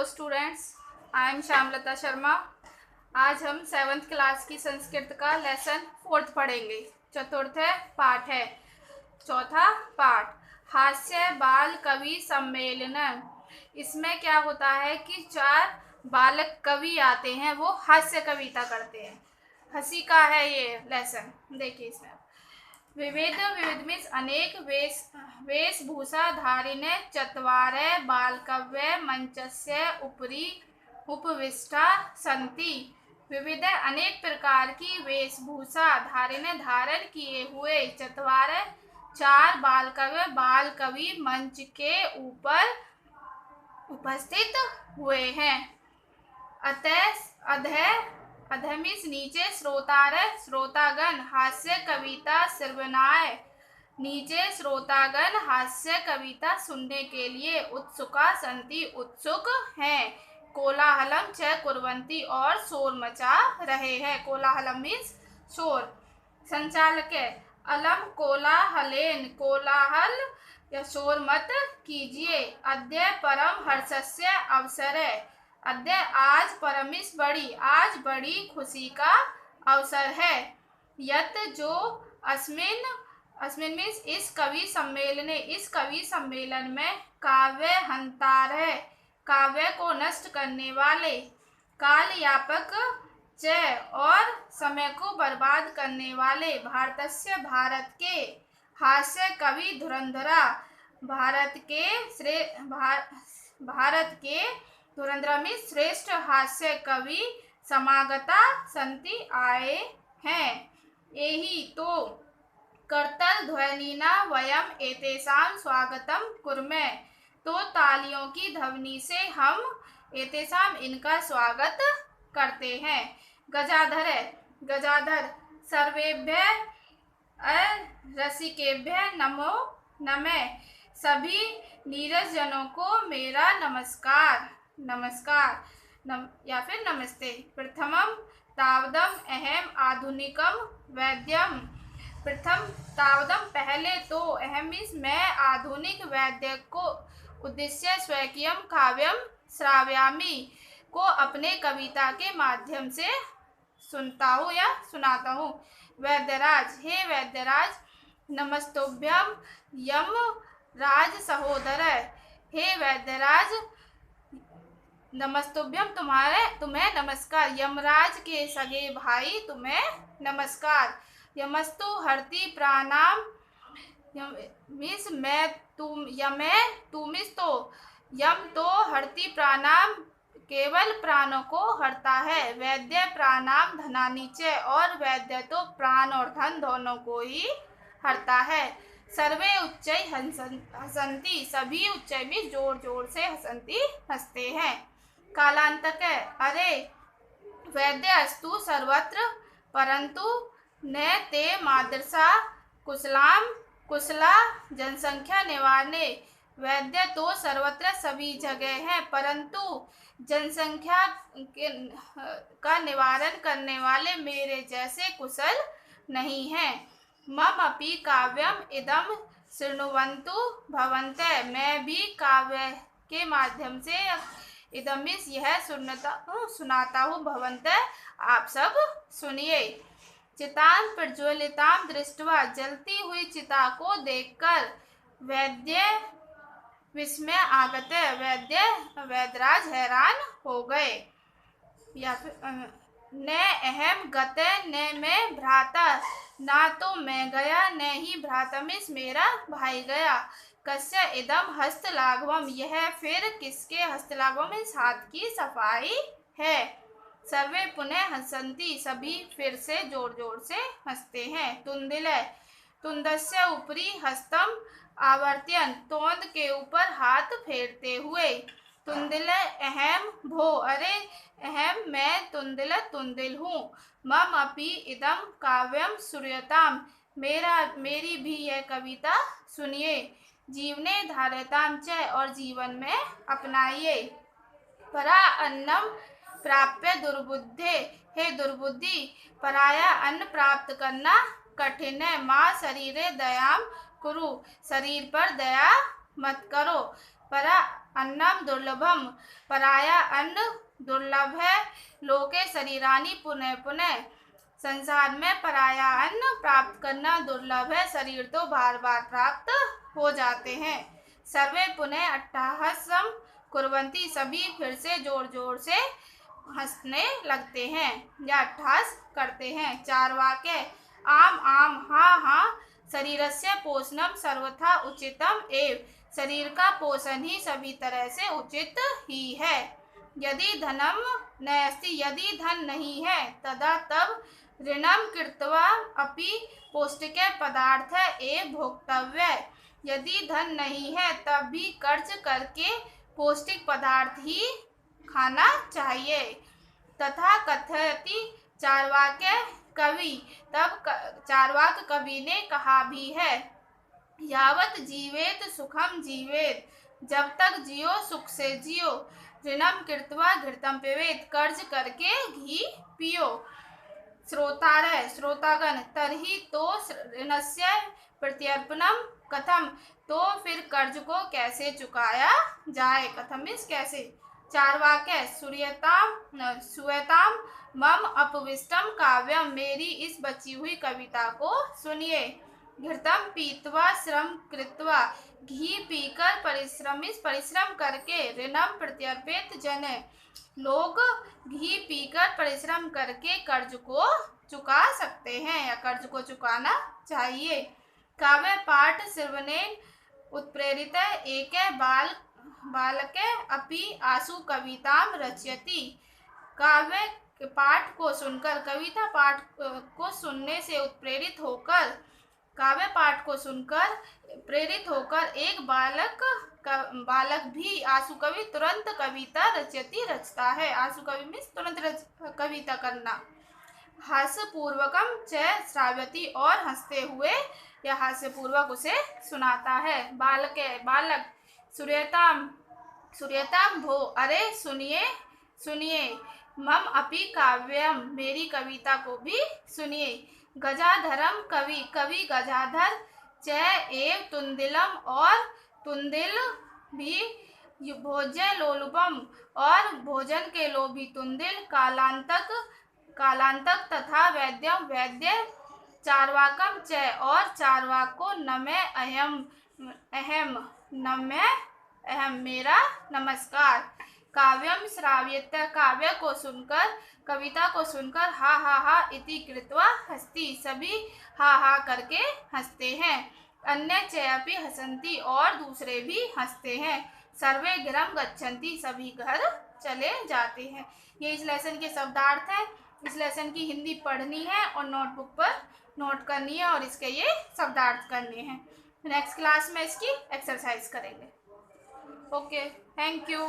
Hello students, I am Shyamlata Sharma. आज हम 7th class की संस्कृत का लेसन 4th पढ़ेंगे। चतुर्थ पाठ है। चौथा पाठ हास्य बाल कवि सम्मेलन। इसमें क्या होता है कि 4 बालक कवि आते हैं, वो हास्य कविता करते हैं। हंसी का है ये लेसन। देखिए इसमें विविध विविध मीन्स अनेक वेशभूषा धारिणे चत्वारे बालकव्य मंचस्य उपरि उपविष्टा संति। विविध अनेक प्रकार की वेशभूषा धारिणे धारण किए हुए चत्वारे 4 बाल कवि मंच के ऊपर उपस्थित हुए हैं। अधः मीन्स नीचे श्रोतागण हास्य कविता श्रवणाय। नीचे श्रोतागण हास्य कविता सुनने के लिए उत्सुका संति उत्सुक हैं। कोलाहलम च कुर्वन्ति और शोर मचा रहे हैं। कोलाहलम मीन्स शोर। संचालक अलम कोलाहलेन, कोलाहल या शोर मत कीजिए। अद्य परम हर्षस्य अवसर है। अद्य आज परमिस आज बड़ी खुशी का अवसर है। यत जो अस्मिन मीन्स इस कवि सम्मेलन में काव्य हंतार है, काव्य को नष्ट करने वाले, काल यापक च और समय को बर्बाद करने वाले भारत के हास्य कवि धुरंधरा, भारत के धुरंधरा में श्रेष्ठ हास्य कवि समागता संति आए हैं। यही तो करतल ध्वनिना वयम एतेषां स्वागतम कुर्मे। तो तालियों की ध्वनि से हम एतेषां इनका स्वागत करते हैं। गजाधर सर्वेभ्य रसिकेभ्य नमो नमः। सभी नीरज जनों को मेरा नमस्कार या फिर नमस्ते। प्रथमम तावदम अहम आधुनिकम वैद्यम। प्रथम तावदम पहले तो, अहम मीन्स मैं, आधुनिक वैद्य को उद्देश्य स्वकीयम काव्यम श्राव्यामि को अपने कविता के माध्यम से सुनता हूँ या सुनाता हूँ। वैद्यराज, हे वैद्यराज, नमस्तोभ्यम यम राज सहोदर। हे वैद्यराज, नमस्तोभ्यम तुम्हें नमस्कार। यमराज के सगे भाई तुम्हें नमस्कार। यमस्तु हरति प्राणाम मीन्स मैं, तुमिस तो, यम तो हरति प्राणाम केवल प्राणों को हरता है। वैद्य प्राणाम धनानि च, और वैद्य तो प्राण और धन दोनों को ही हरता है। सर्वे उच्चै हसंती, सभी उच्चै में जोर जोर से हंसते हैं। कालांतक, अरे वैद्य अस्तु सर्वत्र परंतु न ते मादृशा कुशला जनसंख्या निवारणे। वैद्य तो सर्वत्र सभी जगह है, परंतु जनसंख्या का निवारण करने वाले मेरे जैसे कुशल नहीं हैं। मम अपि काव्यम इदम शृण्वन्तु भवन्तः। मैं भी काव्य के माध्यम से इदम यह सुनाता हूँ। भवन्तः आप सब सुनिए। चितां प्रज्वलितां दृष्ट्वा, जलती हुई चिता को देखकर वैद्य विस्मय आगत, वैद्यराज हैरान हो गए। या फिर न अहम गते न मैं भ्राता, ना तो मैं गया न ही भ्राता मीन्स मेरा भाई गया। कस्य इदम हस्तलाघवम, यह फिर किसके हस्तलाघवम मीन्स हाथ की सफाई है। सर्वे पुनः हंसन्ति, सभी फिर से जोर जोर से हंसते हैं। तुंदस्य ऊपरी हस्तम आवर्त्यन, तोंद के ऊपर हाथ फेरते हुए। तुंदिल अहम भो, अरे अहम मैं तुंदिल हूँ। मम अपि इदम काव्यम श्रूयताम, मेरी भी यह कविता सुनिए। जीवने धार्यताम च, और जीवन में अपनाइए। परा अन्नम प्राप्य दुर्बुद्धे, हे दुर्बुद्धि, पराया अन्न प्राप्त करना कठिन है। माँ शरीरे दयाम कुरु, शरीर पर दया मत करो। परा अन्नम दुर्लभम, पराया अन्न दुर्लभ है। लोके शरीरानि पुनः पुनः, संसार में पराया अन्न प्राप्त करना दुर्लभ है, शरीर तो बार बार प्राप्त हो जाते हैं। सर्वे पुनः अट्टहासम कुर्वन्ति, सभी फिर से जोर जोर से हंसने लगते हैं या अट्टहास करते हैं। चारवाके आम आम हा हा, शरीरस्य पोषणम सर्वथा उचितम एव, शरीर का पोषण ही सभी तरह से उचित ही है। यदि धनम नास्ति, यदि धन नहीं है, तदा तब ऋणम कृत्वा अपि पौष्टिक पदार्थ एव भोक्तव्य, यदि धन नहीं है तब भी कर्ज करके पौष्टिक पदार्थ ही खाना चाहिए। तथा कथयति चार्वाके कवि, तब चार्वाक कवि ने कहा भी है, यावत जीवेत सुखम जीवेत, जब तक जियो सुख से जियो। ऋणम कृत्वा घृतम पिबेत, कर्ज करके घी पियो। श्रोतारः श्रोतागण, तरहि तो ऋणस्य प्रत्यर्पणम कथम, तो फिर कर्ज को कैसे चुकाया जाए। कथम मीन्स कैसे। चारवाके सुयताम मम अपविष्टम काव्यम, मेरी इस बची हुई कविता को सुनिए। घृतम पीत्वा श्रम कृत्वा, घी पीकर परिश्रम करके। ऋणम प्रत्यर्पित जन, लोग घी पीकर परिश्रम करके कर्ज को चुका सकते हैं या कर्ज को चुकाना चाहिए। काव्य पाठ श्रवणेन उत्प्रेरित एक बालक अपि आशु कविताम रचयति, काव्य पाठ को सुनकर, कविता पाठ को सुनने से उत्प्रेरित होकर, काव्य पाठ को सुनकर प्रेरित होकर एक बालक भी आशु कवि तुरंत कविता रचता है। आशु कवि मीन्स तुरंत कविता करना। हास्य पूर्वकम च श्राव्यति, और हंसते हुए या हास्य पूर्वक उसे सुनाता है। बालक सूर्यताम भो, अरे सुनिए सुनिए। मम अपि काव्यम, मेरी कविता को भी सुनिए। गजाधरम कवि गजाधर, च एव तुंदिलम, और तुंदिल भी। भोज्य लोलुपम, और भोजन के लोभी तुंदिल। कालांतक तथा वैद्यम, वैद्य। चारवाकम च, और चारवाक को। नमे अहम, मेरा नमस्कार। काव्यम श्राव्यत, काव्य को सुनकर, कविता को सुनकर। हा हा हा इति कृत्वा हस्ति, सभी हा हा करके हंसते हैं। अन्य च अपि हसन्ति, और दूसरे भी हंसते हैं। सर्वे गृहं गच्छन्ति, सभी घर चले जाते हैं। ये इस लेसन के शब्दार्थ हैं। इस लेसन की हिंदी पढ़नी है और नोटबुक पर नोट करनी है और इसके ये शब्दार्थ करने हैं। नेक्स्ट क्लास में इसकी एक्सरसाइज करेंगे। Okay, thank you.